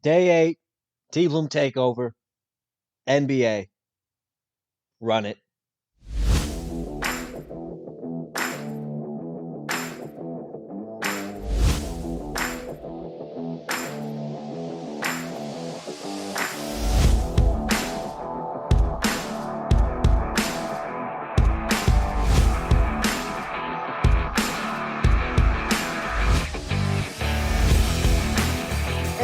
Day 8, TBloom Takeover, NBA. Run it.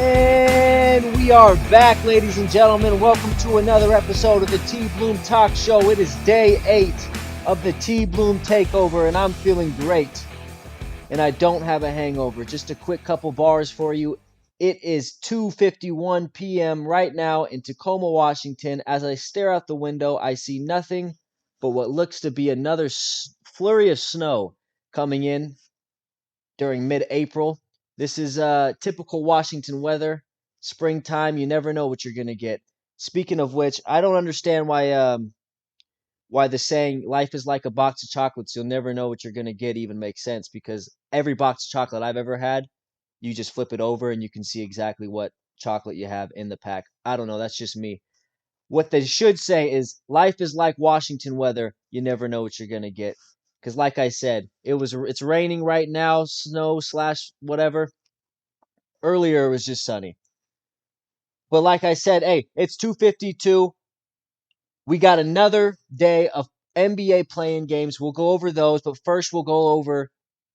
And we are back, ladies and gentlemen. Welcome to another episode of the TBloom Talk Show. It is day 8 of the TBloom Takeover, and I'm feeling great. And I don't have a hangover. Just a quick couple bars for you. It is 2:51 p.m. right now in Tacoma, Washington. As I stare out the window, I see nothing but what looks to be another flurry of snow coming in during mid-April. This is typical Washington weather. Springtime, you never know what you're going to get. Speaking of which, I don't understand why the saying "life is like a box of chocolates, you'll never know what you're going to get" even makes sense, because every box of chocolate I've ever had, you just flip it over and you can see exactly what chocolate you have in the pack. I don't know, that's just me. What they should say is life is like Washington weather, you never know what you're going to get. Cuz like I said, it's raining right now, snow slash whatever. Earlier it was just sunny. But like I said, hey, it's 2:52. We got another day of NBA playing games. We'll go over those, but first we'll go over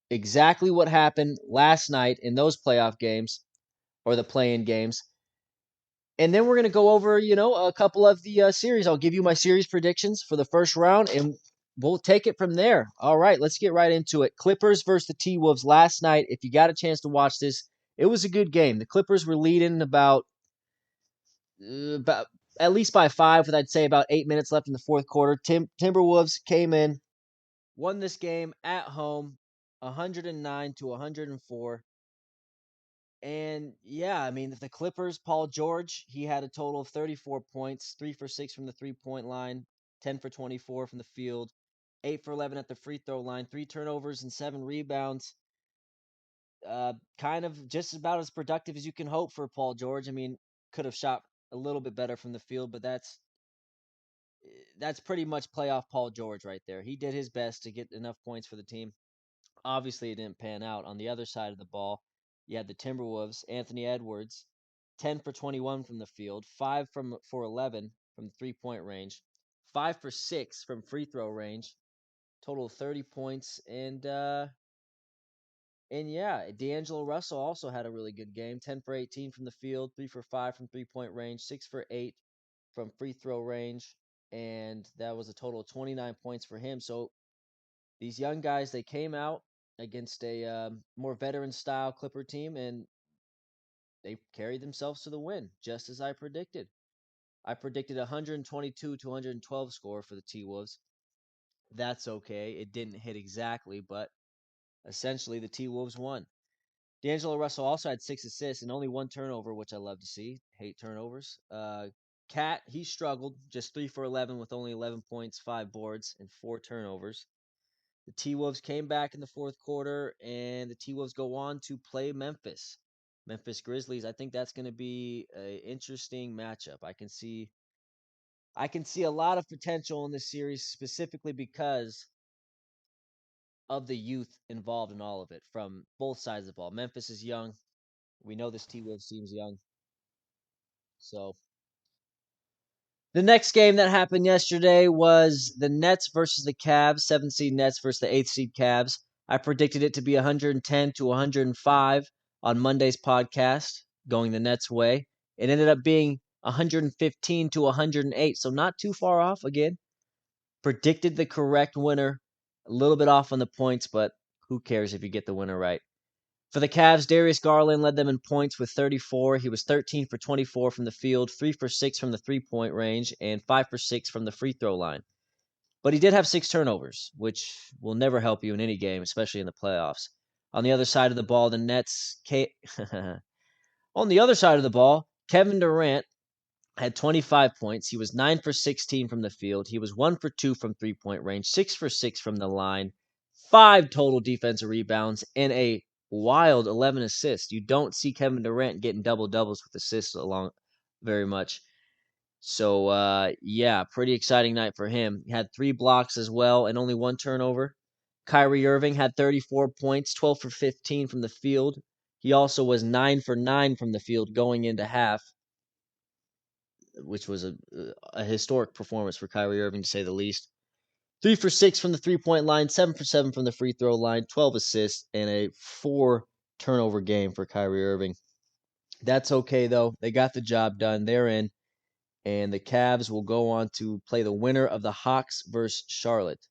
exactly what happened last night in those playoff games or the playing games. And then we're going to go over, a couple of the series. I'll give you my series predictions for the first round, and we'll take it from there. All right, let's get right into it. Clippers versus the T-Wolves last night. If you got a chance to watch this, it was a good game. The Clippers were leading about at least by 5, with I'd say about 8 minutes left in the fourth quarter. Timberwolves came in, won this game at home, 109 to 104. And yeah, I mean, the Clippers, Paul George, he had a total of 34 points, 3 for 6 from the 3-point line, 10 for 24 from the field, 8 for 11 at the free throw line, 3 turnovers and 7 rebounds. Kind of just about as productive as you can hope for Paul George. I mean, could have shot a little bit better from the field, but that's pretty much playoff Paul George right there. He did his best to get enough points for the team. Obviously, it didn't pan out. On the other side of the ball, you had the Timberwolves, Anthony Edwards, 10 for 21 from the field, 5 for 11 from the 3-point range, 5 for 6 from free throw range, total of 30 points. And yeah, D'Angelo Russell also had a really good game, 10 for 18 from the field, 3 for 5 from 3-point range, 6 for 8 from free throw range, and that was a total of 29 points for him. So these young guys, they came out against a more veteran style Clipper team, and they carried themselves to the win, just as I predicted. I predicted 122 to 112 score for the T-Wolves. That's okay. It didn't hit exactly, but essentially the T-Wolves won. D'Angelo Russell also had 6 assists and only 1 turnover, which I love to see. Hate turnovers. Cat, he struggled, just 3 for 11 with only 11 points, 5 boards, and 4 turnovers. The T-Wolves came back in the fourth quarter, and the T-Wolves go on to play Memphis. Memphis Grizzlies. I think that's going to be an interesting matchup. I can see a lot of potential in this series, specifically because of the youth involved in all of it from both sides of the ball. Memphis is young. We know this T-Wolves team's young. So the next game that happened yesterday was the Nets versus the Cavs, 7th seed Nets versus the 8th seed Cavs. I predicted it to be 110 to 105 on Monday's podcast, going the Nets' way. It ended up being 115 to 108, so not too far off again. Predicted the correct winner, a little bit off on the points, but who cares if you get the winner right. For the Cavs, Darius Garland led them in points with 34. He was 13 for 24 from the field, 3 for 6 from the 3-point range, and 5 for 6 from the free throw line. But he did have 6 turnovers, which will never help you in any game, especially in the playoffs. On the other side of the ball, the Nets... On the other side of the ball, Kevin Durant had 25 points. He was 9 for 16 from the field. He was 1 for 2 from 3-point range, 6 for 6 from the line, 5 total defensive rebounds, and a wild 11 assists. You don't see Kevin Durant getting double-doubles with assists along very much. So, yeah, pretty exciting night for him. He had 3 blocks as well and only 1 turnover. Kyrie Irving had 34 points, 12 for 15 from the field. He also was 9 for 9 from the field going into half, which was a historic performance for Kyrie Irving, to say the least. 3 for 6 from the three-point line, 7 for 7 from the free throw line, 12 assists, and a 4 turnover game for Kyrie Irving. That's okay, though. They got the job done. They're in. And the Cavs will go on to play the winner of the Hawks versus Charlotte.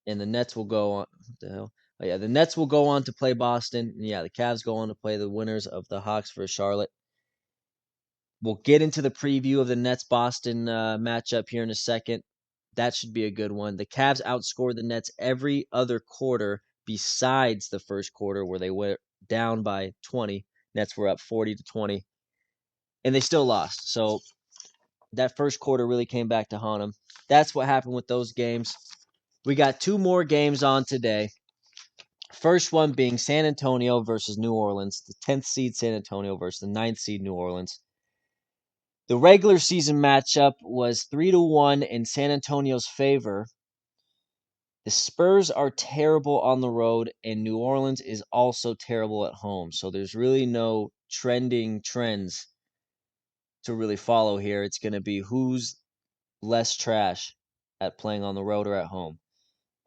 And the Nets will go on. What the hell? Oh, yeah, the Nets will go on to play Boston. And yeah, the Cavs go on to play the winners of the Hawks versus Charlotte. We'll get into the preview of the Nets-Boston matchup here in a second. That should be a good one. The Cavs outscored the Nets every other quarter besides the first quarter where they went down by 20. Nets were up 40-20. And they still lost. So that first quarter really came back to haunt them. That's what happened with those games. We got 2 more games on today. First one being San Antonio versus New Orleans. The 10th seed San Antonio versus the 9th seed New Orleans. The regular season matchup was 3-1 in San Antonio's favor. The Spurs are terrible on the road, and New Orleans is also terrible at home. So there's really no trending trends to really follow here. It's going to be who's less trash at playing on the road or at home.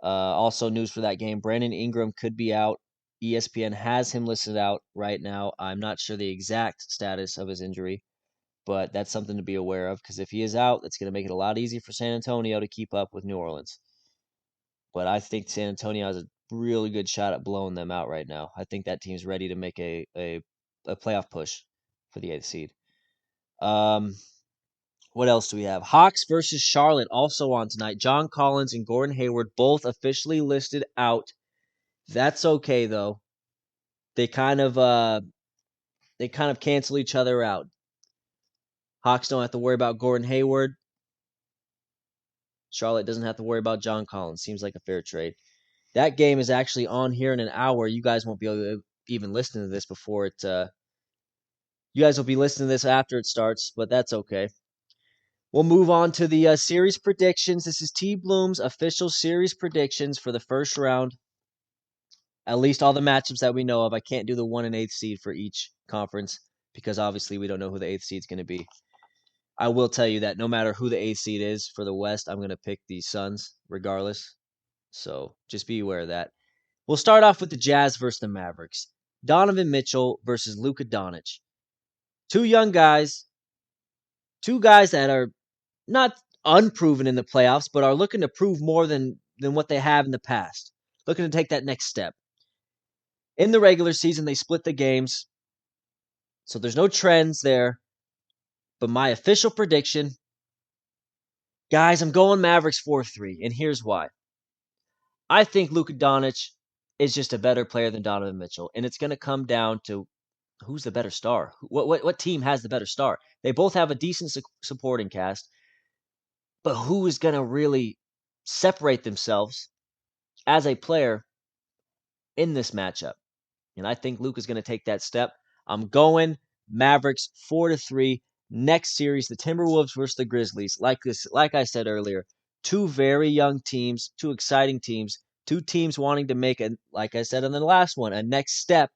Also, news for that game, Brandon Ingram could be out. ESPN has him listed out right now. I'm not sure the exact status of his injury, but that's something to be aware of because if he is out, that's going to make it a lot easier for San Antonio to keep up with New Orleans. But I think San Antonio has a really good shot at blowing them out right now. I think that team's ready to make a playoff push for the 8th seed. What else do we have? Hawks versus Charlotte also on tonight. John Collins and Gordon Hayward both officially listed out. That's okay though. They kind of cancel each other out. Hawks don't have to worry about Gordon Hayward. Charlotte doesn't have to worry about John Collins. Seems like a fair trade. That game is actually on here in an hour. You guys won't be able to even listen to this before it. You guys will be listening to this after it starts, but that's okay. We'll move on to the series predictions. This is TBloom's official series predictions for the first round. At least all the matchups that we know of. I can't do the 1 and 8th seed for each conference because obviously we don't know who the 8th seed is going to be. I will tell you that no matter who the 8th seed is for the West, I'm going to pick the Suns regardless. So just be aware of that. We'll start off with the Jazz versus the Mavericks. Donovan Mitchell versus Luka Doncic. 2 young guys. 2 guys that are not unproven in the playoffs, but are looking to prove more than what they have in the past. Looking to take that next step. In the regular season, they split the games, so there's no trends there. But my official prediction, guys, I'm going Mavericks 4-3, and here's why. I think Luka Doncic is just a better player than Donovan Mitchell, and it's going to come down to who's the better star. What team has the better star? They both have a decent supporting cast, but who is going to really separate themselves as a player in this matchup? And I think Luke is going to take that step. I'm going Mavericks 4-3. Next series, the Timberwolves versus the Grizzlies. Like I said earlier, 2 very young teams, 2 exciting teams, 2 teams wanting to make like I said in the last one, a next step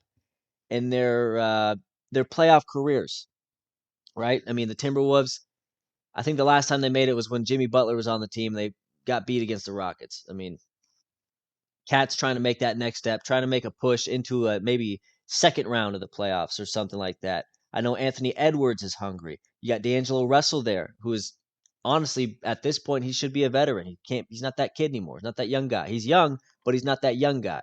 in their playoff careers. Right? I mean, the Timberwolves, I think the last time they made it was when Jimmy Butler was on the team. They got beat against the Rockets. I mean, Cat's trying to make that next step, trying to make a push into a maybe second round of the playoffs or something like that. I know Anthony Edwards is hungry. You got D'Angelo Russell there, who is honestly at this point he should be a veteran. He's not that kid anymore. He's not that young guy. He's young, but he's not that young guy.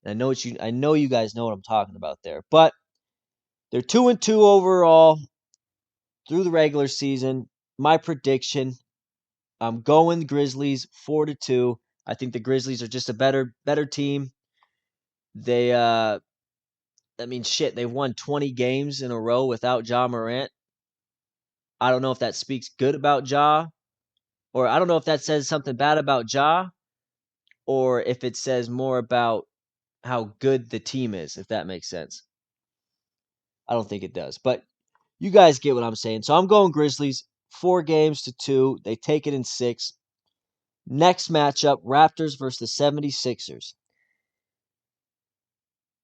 And I know you guys know what I'm talking about there. But they're 2-2 overall through the regular season. My prediction, I'm going Grizzlies 4-2. I think the Grizzlies are just a better team. They they've won 20 games in a row without Ja Morant. I don't know if that speaks good about Ja, or I don't know if that says something bad about Ja, or if it says more about how good the team is, if that makes sense. I don't think it does, but you guys get what I'm saying. So I'm going Grizzlies 4-2. They take it in 6. Next matchup, Raptors versus the 76ers.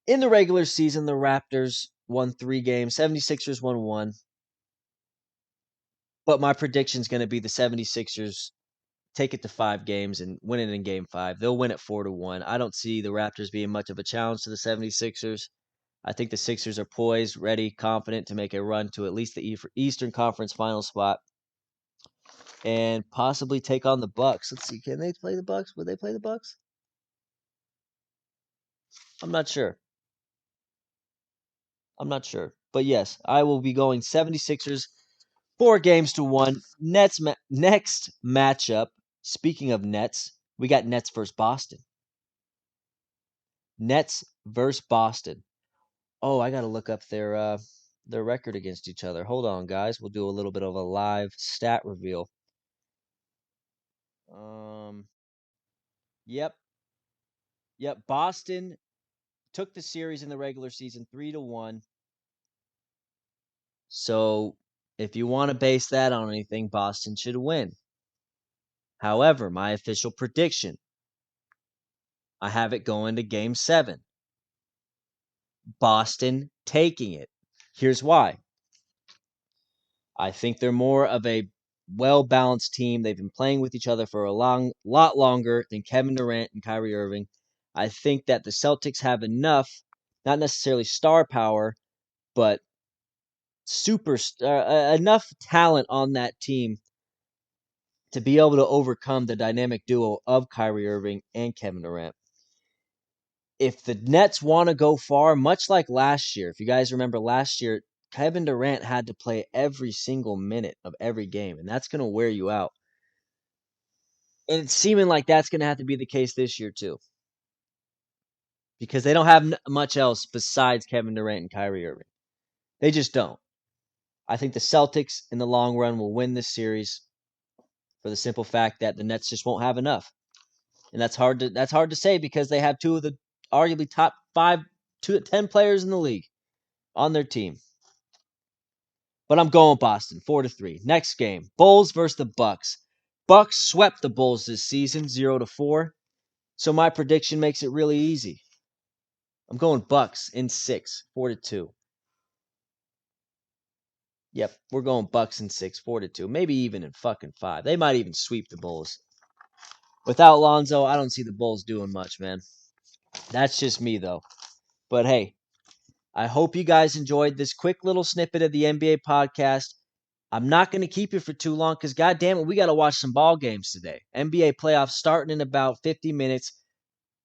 In the regular season, the Raptors won 3 games, 76ers won 1. But my prediction is going to be the 76ers take it to 5 games and win it in game 5. They'll win it 4-1. I don't see the Raptors being much of a challenge to the 76ers. I think the Sixers are poised, ready, confident to make a run to at least the Eastern Conference final spot and possibly take on the Bucks. Let's see, can they play the Bucks? Would they play the Bucks? I'm not sure. But yes, I will be going 76ers 4-1. Next matchup, speaking of Nets, we got Nets versus Boston. Nets versus Boston. Oh, I got to look up their record against each other. Hold on, guys. We'll do a little bit of a live stat reveal. Yep. Boston took the series in the regular season 3-1. So, if you want to base that on anything, Boston should win. However, my official prediction, I have it going to game 7. Boston taking it. Here's why. I think they're more of a well-balanced team. They've been playing with each other for a lot longer than Kevin Durant and Kyrie Irving. I think that the Celtics have enough, not necessarily star power, but enough talent on that team to be able to overcome the dynamic duo of Kyrie Irving and Kevin Durant. If the Nets want to go far, much like last year, if you guys remember last year, Kevin Durant had to play every single minute of every game, and that's going to wear you out. And it's seeming like that's going to have to be the case this year, too. Because they don't have much else besides Kevin Durant and Kyrie Irving. They just don't. I think the Celtics, in the long run, will win this series for the simple fact that the Nets just won't have enough. And that's hard to say because they have 2 of the arguably top 10 players in the league on their team. But I'm going Boston 4-3. Next game, Bulls versus the Bucks. Bucks swept the Bulls this season 0-4. So my prediction makes it really easy. I'm going Bucks in 6, 4-2. Yep, we're going Bucks in 6, 4-2. Maybe even in fucking 5. They might even sweep the Bulls. Without Lonzo, I don't see the Bulls doing much, man. That's just me, though. But hey, I hope you guys enjoyed this quick little snippet of the NBA podcast. I'm not going to keep you for too long because, goddamn it, we got to watch some ball games today. NBA playoffs starting in about 50 minutes.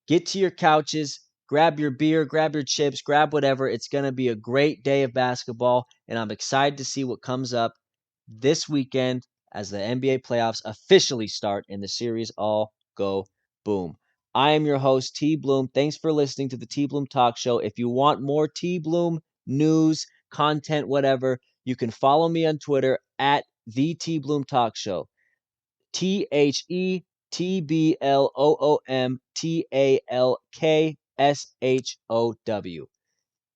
Get to your couches, grab your beer, grab your chips, grab whatever. It's going to be a great day of basketball, and I'm excited to see what comes up this weekend as the NBA playoffs officially start and the series all go boom. I am your host, TBloom. Thanks for listening to the TBloom Talk Show. If you want more TBloom news, content, whatever, you can follow me on Twitter at the TBloom Talk Show. TheTBloomTalkshow.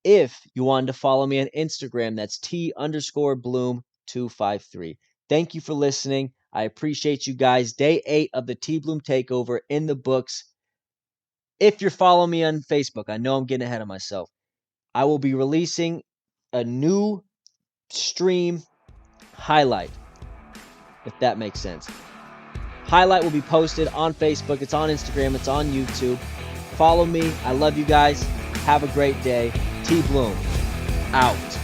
If you wanted to follow me on Instagram, that's T_Bloom253. Thank you for listening. I appreciate you guys. Day 8 of the TBloom Takeover in the books. If you're following me on Facebook, I know I'm getting ahead of myself. I will be releasing a new stream highlight, if that makes sense. Highlight will be posted on Facebook. It's on Instagram. It's on YouTube. Follow me. I love you guys. Have a great day. TBloom out.